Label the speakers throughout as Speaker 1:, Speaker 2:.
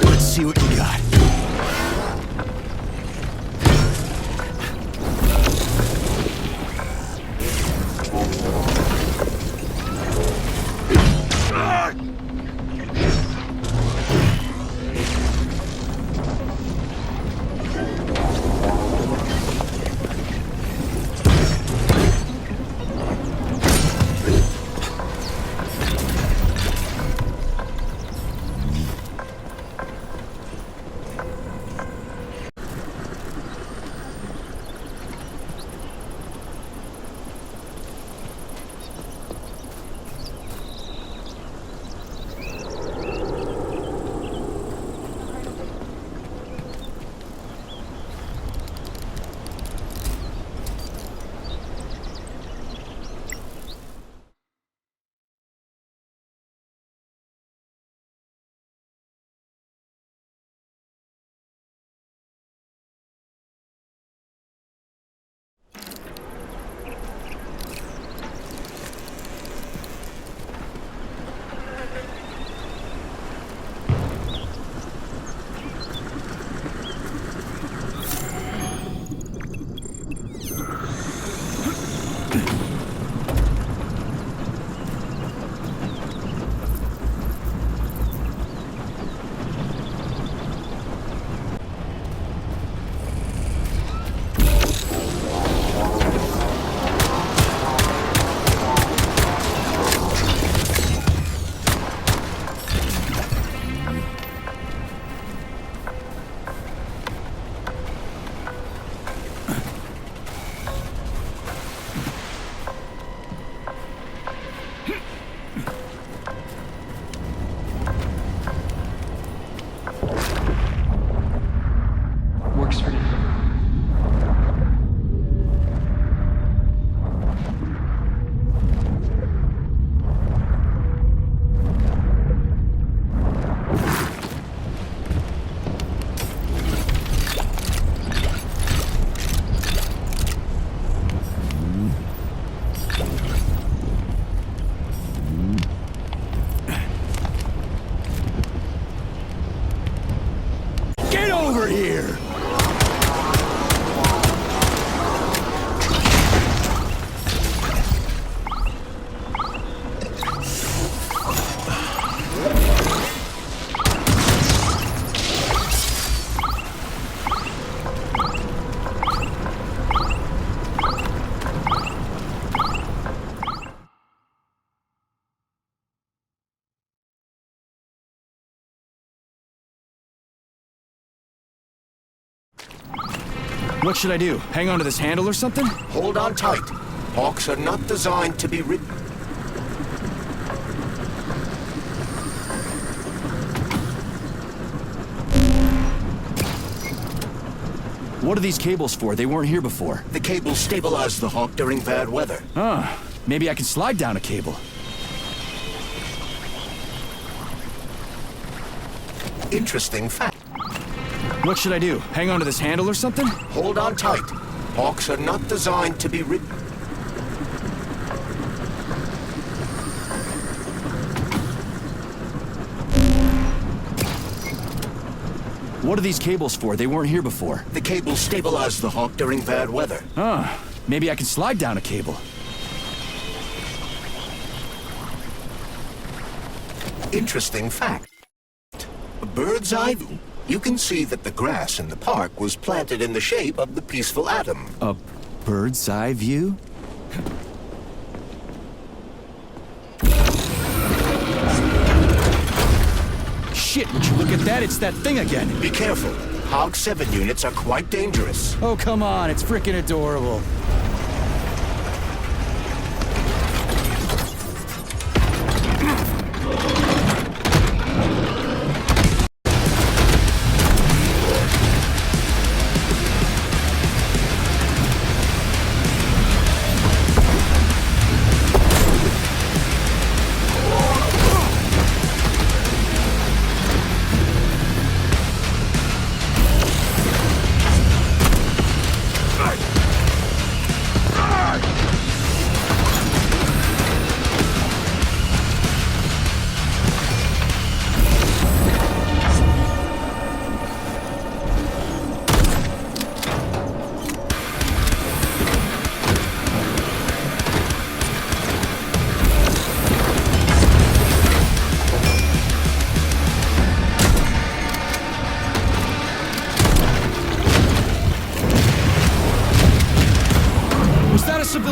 Speaker 1: Let's see what you got. What should I do? Hang on to this handle or something?
Speaker 2: Hold on tight. Hawks are not designed to be ridden.
Speaker 1: What are these cables for? They weren't here before.
Speaker 2: The cables stabilize the Hawk during bad weather.
Speaker 1: Ah, maybe I can slide down a cable.
Speaker 2: Interesting fact.
Speaker 1: What should I do? Hang on to this handle or something?
Speaker 2: Hold on tight. Hawks are not designed to be ridden.
Speaker 1: What are these cables for? They weren't here before.
Speaker 2: The cables stabilize the Hawk during bad weather.
Speaker 1: Ah, maybe I can slide down a cable.
Speaker 2: Interesting fact. A bird's eye view. You can see that the grass in the park was planted in the shape of the peaceful atom.
Speaker 1: A bird's eye view? Shit, would you look at that? It's that thing again.
Speaker 2: Be careful. HOG 7 units are quite dangerous.
Speaker 1: Oh, come on. It's frickin' adorable.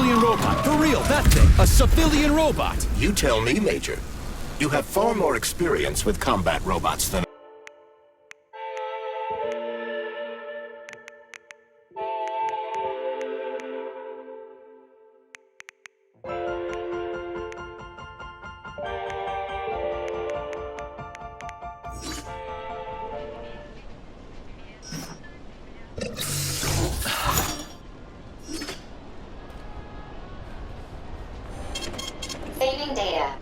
Speaker 1: civilian robot. For real, that thing. A civilian robot.
Speaker 2: You tell me, Major. You have far more experience with combat robots than
Speaker 3: Saving data.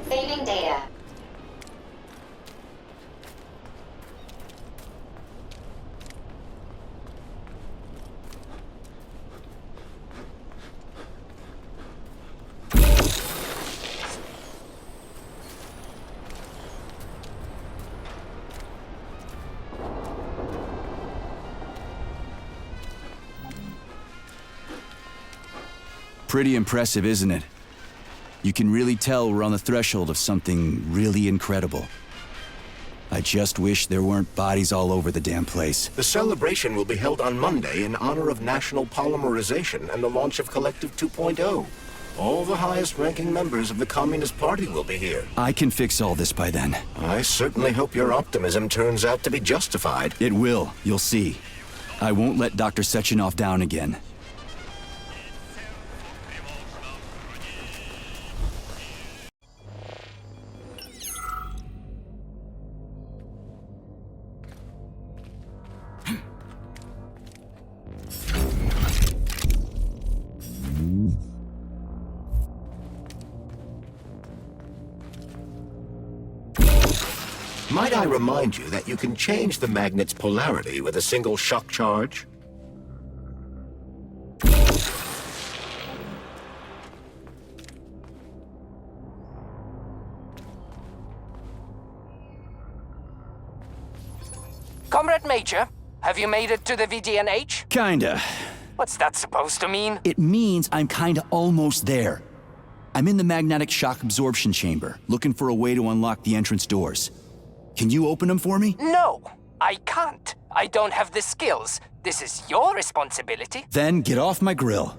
Speaker 3: Saving data.
Speaker 1: Pretty impressive, isn't it? You can really tell we're on the threshold of something really incredible. I just wish there weren't bodies all over the damn place.
Speaker 2: the celebration will be held on Monday in honor of National Polymerization and the launch of Collective 2.0. All the highest-ranking members of the Communist Party will be here.
Speaker 1: I can fix all this by then.
Speaker 2: I certainly hope your optimism turns out to be justified.
Speaker 1: It will, you'll see. I won't let Dr. Sechenov down again.
Speaker 2: Might I remind you that you can change the magnet's polarity with a single shock charge?
Speaker 4: Comrade Major, have you made it to the VDNH?
Speaker 1: Kinda.
Speaker 4: What's that supposed to mean?
Speaker 1: It means I'm kinda almost there. I'm in the magnetic shock absorption chamber, looking for a way to unlock the entrance doors. Can you open them for me?
Speaker 4: No, I can't. I don't have the skills. This is your responsibility.
Speaker 1: Then get off my grill.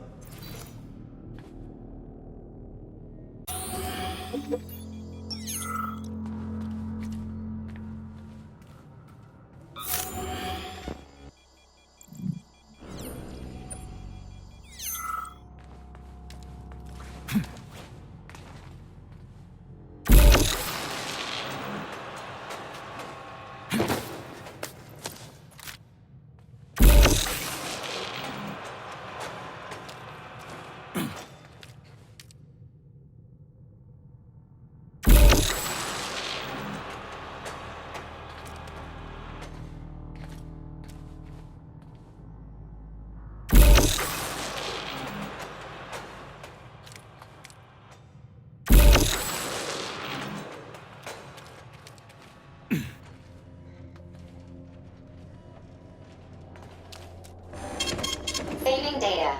Speaker 3: Saving data.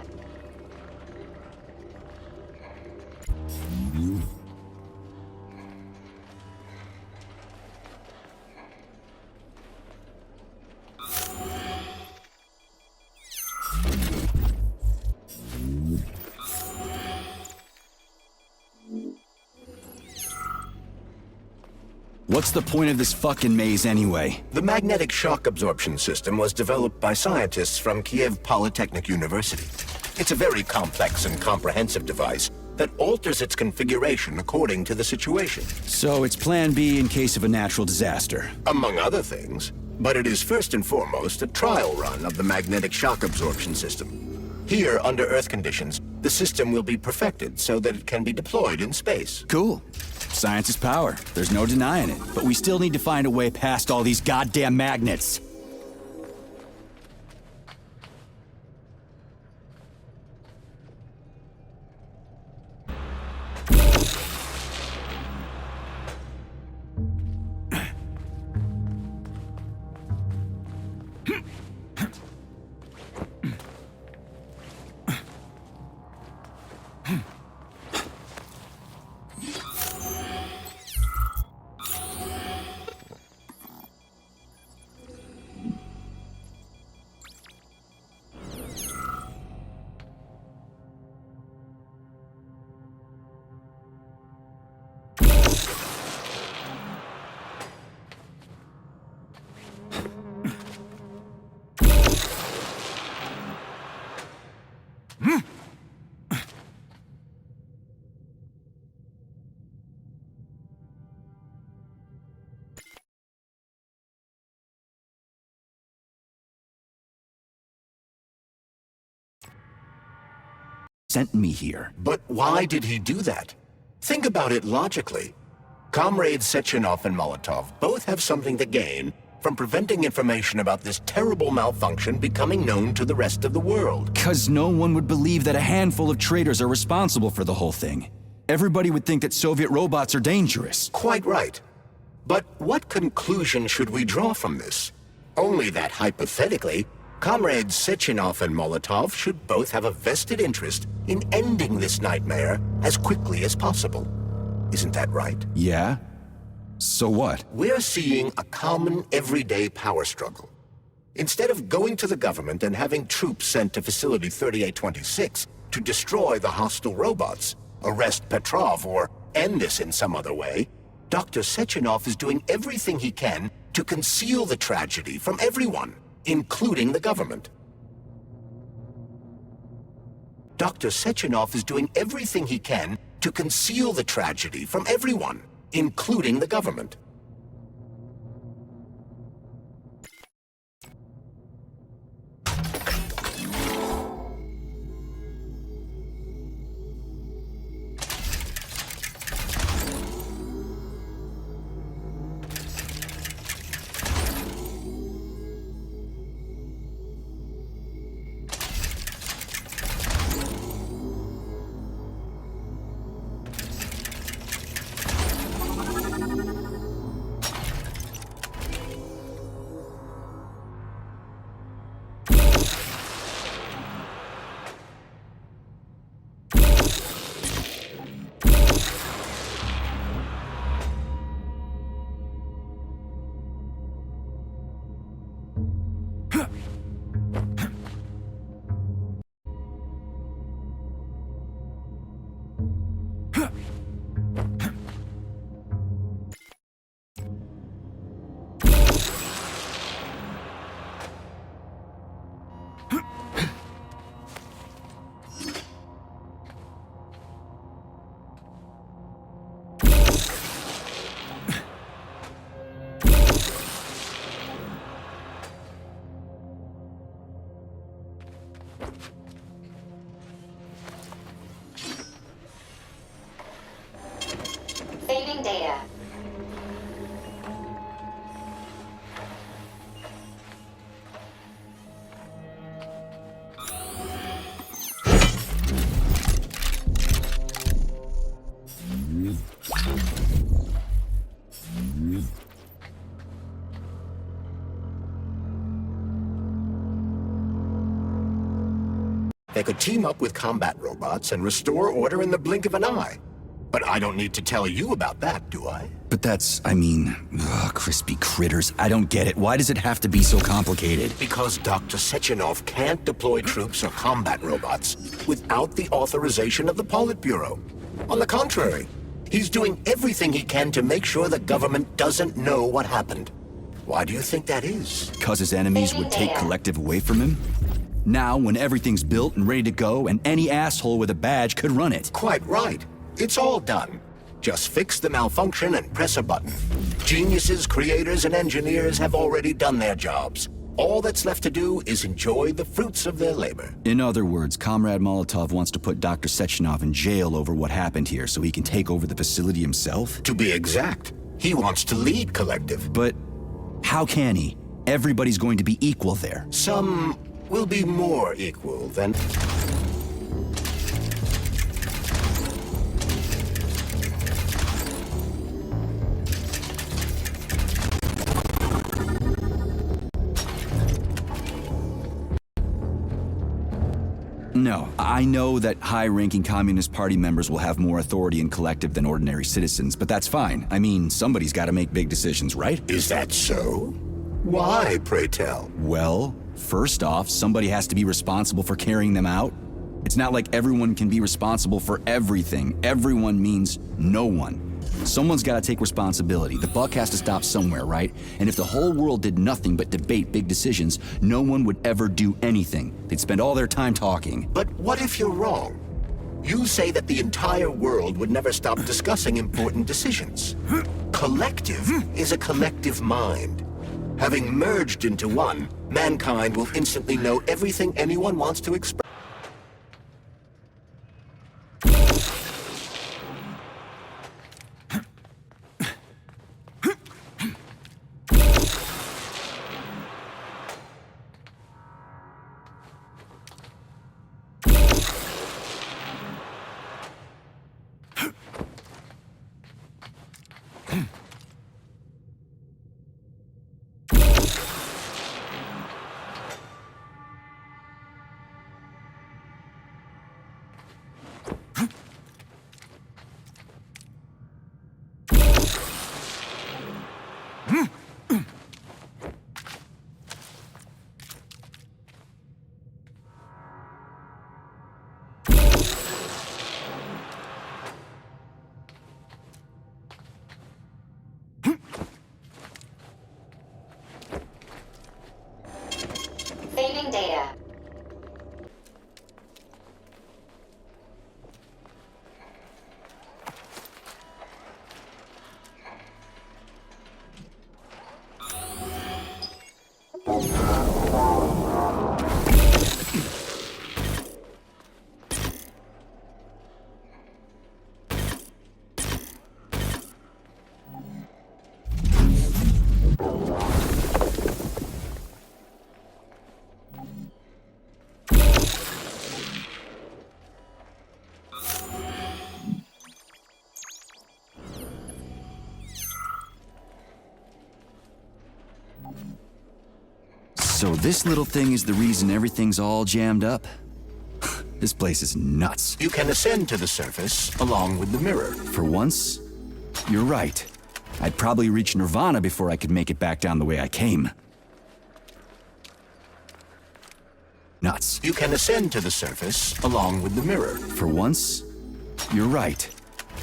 Speaker 1: What's the point of this fucking maze anyway?
Speaker 2: The magnetic shock absorption system was developed by scientists from Kiev Polytechnic University. It's a very complex and comprehensive device that alters its configuration according to the situation.
Speaker 1: So it's plan B in case of a natural disaster.
Speaker 2: Among other things, but it is first and foremost a trial run of the magnetic shock absorption system. Here, under Earth conditions, the system will be perfected so that it can be deployed in space.
Speaker 1: Cool. Science is power. There's no denying it. But we still need to find a way past all these goddamn magnets. Sent me here.
Speaker 2: But why did he do that? Think about it logically. Comrades Sechenov and Molotov both have something to gain from preventing information about this terrible malfunction becoming known to the rest of the world.
Speaker 1: 'Cause no one would believe that a handful of traitors are responsible for the whole thing. Everybody would think that Soviet robots are dangerous.
Speaker 2: Quite right. But what conclusion should we draw from this? Only that hypothetically, Comrades Sechenov and Molotov should both have a vested interest in ending this nightmare as quickly as possible. Isn't that right?
Speaker 1: Yeah? So what?
Speaker 2: We're seeing a common everyday power struggle. Instead of going to the government and having troops sent to Facility 3826 to destroy the hostile robots, arrest Petrov, or end this in some other way, Dr. Sechenov is doing everything he can to conceal the tragedy from everyone, including the government. Dr. Sechenov is doing everything he can to conceal the tragedy from everyone, including the government.
Speaker 3: Saving data.
Speaker 2: They could team up with combat robots and restore order in the blink of an eye. But I don't need to tell you about that, do I?
Speaker 1: But that's, I mean, crispy critters. I don't get it. Why does it have to be so complicated?
Speaker 2: Because Dr. Sechenov can't deploy troops or combat robots without the authorization of the Politburo. On the contrary, he's doing everything he can to make sure the government doesn't know what happened. Why do you think that is?
Speaker 1: 'Cause his enemies would take collective away from him? Now, when everything's built and ready to go, and any asshole with a badge could run it.
Speaker 2: Quite right. It's all done. Just fix the malfunction and press a button. Geniuses, creators, and engineers have already done their jobs. All that's left to do is enjoy the fruits of their labor.
Speaker 1: In other words, Comrade Molotov wants to put Dr. Sechenov in jail over what happened here so he can take over the facility himself?
Speaker 2: To be exact, he wants to lead Collective.
Speaker 1: But how can he? Everybody's going to be equal there.
Speaker 2: Some will be more equal than...
Speaker 1: No, I know that high-ranking Communist Party members will have more authority in collective than ordinary citizens, but that's fine. I mean, somebody's got to make big decisions, right?
Speaker 2: Is that so? Why, pray tell?
Speaker 1: Well, first off, somebody has to be responsible for carrying them out. It's not like everyone can be responsible for everything. Everyone means no one. Someone's got to take responsibility. The buck has to stop somewhere, right? And if the whole world did nothing but debate big decisions, no one would ever do anything. They'd spend all their time talking.
Speaker 2: But what if you're wrong? You say that the entire world would never stop discussing important decisions. Collective is a collective mind. Having merged into one, mankind will instantly know everything anyone wants to express.
Speaker 3: Saving data.
Speaker 1: So this little thing is the reason everything's all jammed up? This place is nuts.
Speaker 2: You can ascend to the surface along with the mirror.
Speaker 1: For once, you're right. I'd probably reach Nirvana before I could make it back down the way I came. Nuts.
Speaker 2: You can ascend to the surface along with the mirror.
Speaker 1: For once, you're right.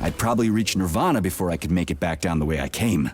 Speaker 1: I'd probably reach Nirvana before I could make it back down the way I came.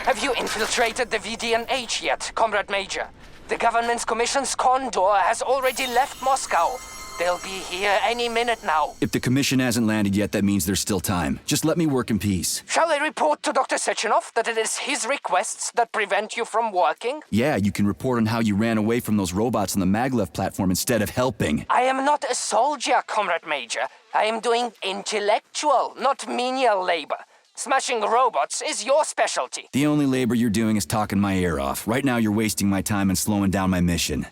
Speaker 4: Have you infiltrated the VDNH yet, Comrade Major? The government's commission's condor has already left Moscow. They'll be here any minute now.
Speaker 1: If the commission hasn't landed yet, that means there's still time. Just let me work in peace.
Speaker 4: Shall I report to Dr. Sechenov that it is his requests that prevent you from working?
Speaker 1: Yeah, you can report on how you ran away from those robots on the maglev platform instead of helping.
Speaker 4: I am not a soldier, Comrade Major. I am doing intellectual, not menial labor. Smashing robots is your specialty.
Speaker 1: The only labor you're doing is talking my ear off. Right now you're wasting my time and slowing down my mission.